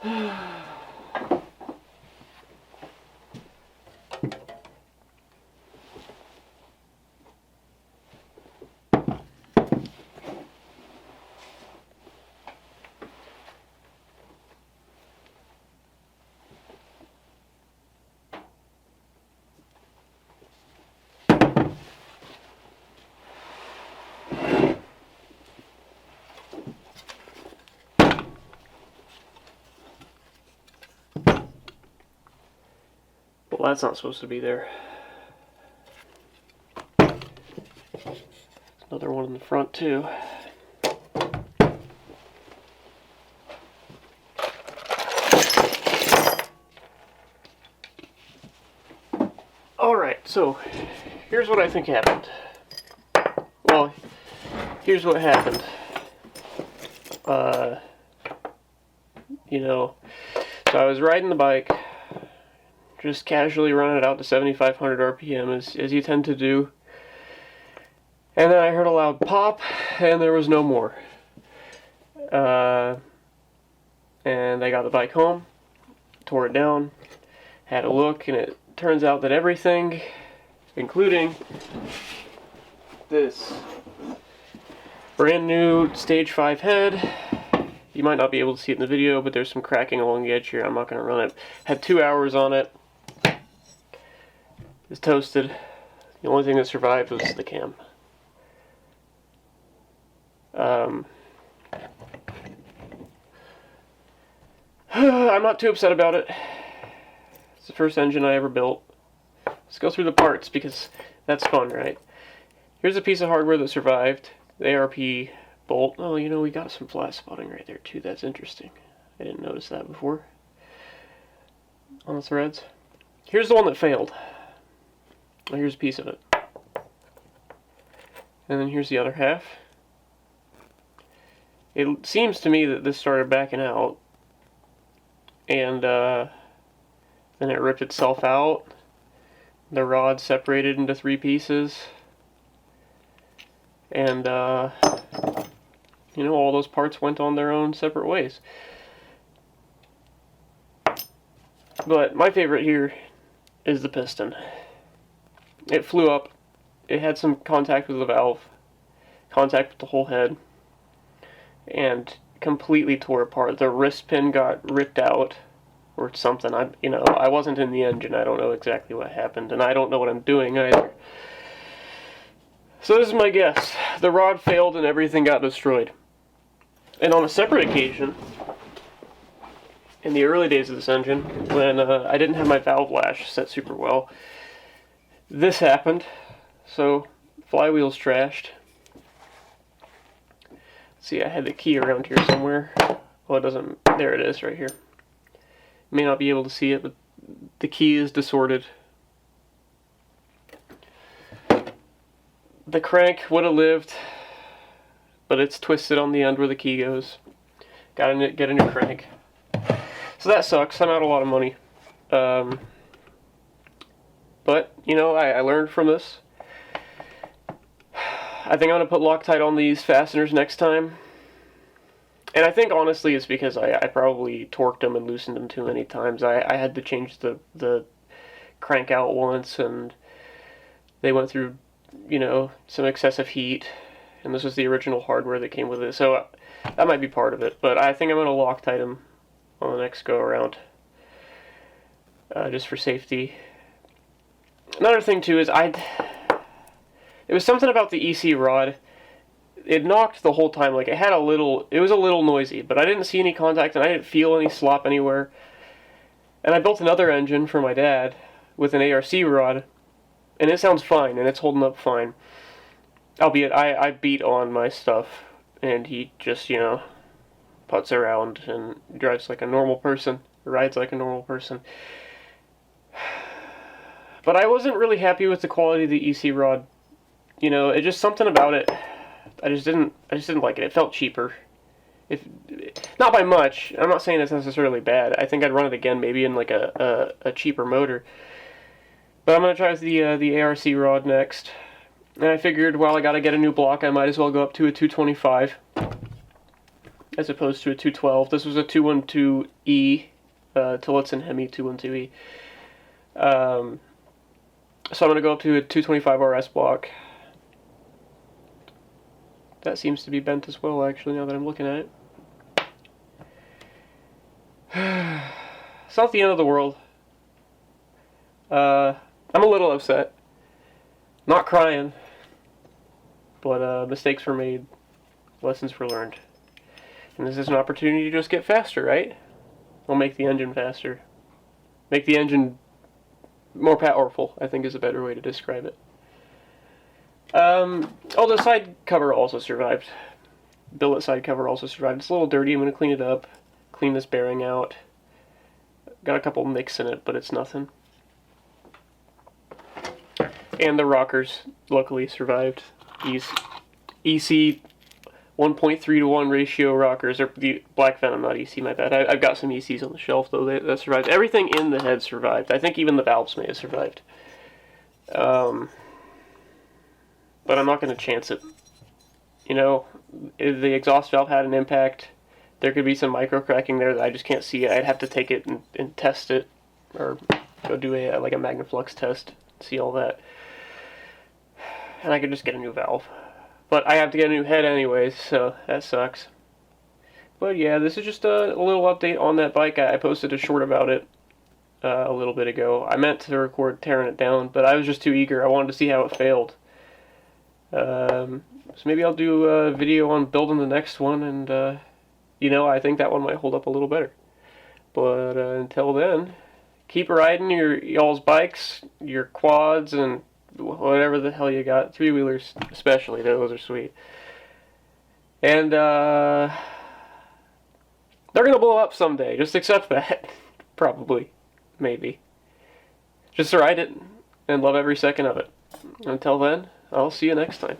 Well, that's not supposed to be there. Another one in the front too. Alright, so here's what I think happened. Well, here's what happened. So I was riding the bike, just casually running it out to 7,500 RPM, as you tend to do. And then I heard a loud pop, and there was no more. And I got the bike home, tore it down, had a look, and it turns out that everything, including this brand new Stage 5 head, you might not be able to see it in the video, but there's some cracking along the edge here. I'm not going to run it. Had 2 hours on it. It's toasted. The only thing that survived was the cam. I'm not too upset about it. It's the first engine I ever built. Let's go through the parts, because that's fun, right? Here's a piece of hardware that survived. The ARP bolt. Oh, we got some flat spotting right there too. That's interesting. I didn't notice that before. On the threads. Here's the one that failed. Well, here's a piece of it. And then here's the other half. It seems to me that this started backing out. And then it ripped itself out. The rod separated into 3 pieces. And all those parts went on their own separate ways. But my favorite here is the piston. It flew up. It had some contact with the valve, contact with the whole head, and completely tore apart. The wrist pin got ripped out, or something. I wasn't in the engine. I don't know exactly what happened, and I don't know what I'm doing either. So this is my guess. The rod failed and everything got destroyed. And on a separate occasion, in the early days of this engine, when I didn't have my valve lash set super well, this happened. So, flywheel's trashed. See, I had the key around here somewhere. Well, it doesn't. There it is, right here. May not be able to see it, but the key is disordered. The crank would have lived, but it's twisted on the end where the key goes. Gotta get a new crank. So that sucks. I'm out a lot of money. But, I learned from this. I think I'm going to put Loctite on these fasteners next time. And I think, honestly, it's because I probably torqued them and loosened them too many times. I had to change the crank out once, and they went through, some excessive heat. And this was the original hardware that came with it. So that might be part of it. But I think I'm going to Loctite them on the next go-around. Just for safety. Another thing, too, is it was something about the EC rod. It knocked the whole time. Like, it was a little noisy, but I didn't see any contact, and I didn't feel any slop anywhere. And I built another engine for my dad with an ARC rod, and it sounds fine, and it's holding up fine. Albeit, I beat on my stuff, and he just, putts around and drives like a normal person, rides like a normal person. But I wasn't really happy with the quality of the EC rod. It just something about it. I just didn't like it. It felt cheaper. Not by much. I'm not saying it's necessarily bad. I think I'd run it again, maybe in like a cheaper motor. But I'm gonna try the ARC rod next. And I figured, well, I gotta get a new block. I might as well go up to a 225. as opposed to a 212. This was a 212E, Tillotson Hemi 212E. So I'm going to go up to a 225 RS block. That seems to be bent as well, actually, now that I'm looking at it. It's not the end of the world. I'm a little upset. Not crying. But mistakes were made. Lessons were learned. And this is an opportunity to just get faster, right? We'll make the engine faster. Make the engine more powerful, I think is a better way to describe it. Oh, the side cover also survived. Billet side cover also survived. It's a little dirty. I'm going to clean it up. Clean this bearing out. Got a couple nicks in it, but it's nothing. And the rockers, luckily, survived. These EC 1.3 to 1 ratio rockers, or the Black Venom, not EC, my bad. I've got some ECs on the shelf, though, that survived. Everything in the head survived. I think even the valves may have survived. But I'm not going to chance it. You know, if the exhaust valve had an impact, there could be some micro cracking there that I just can't see. I'd have to take it and test it, or go do a Magnaflux test, see all that. And I could just get a new valve. But I have to get a new head anyways, so that sucks. But yeah, this is just a little update on that bike. I posted a short about it a little bit ago. I meant to record tearing it down, but I was just too eager. I wanted to see how it failed. So maybe I'll do a video on building the next one, and you know, I think that one might hold up a little better. But until then, keep riding y'all's bikes, your quads, and whatever the hell you got. Three-wheelers especially, those are sweet. And they're gonna blow up someday, just accept that. Probably. Maybe. Just ride it and love every second of it. Until then, I'll see you next time.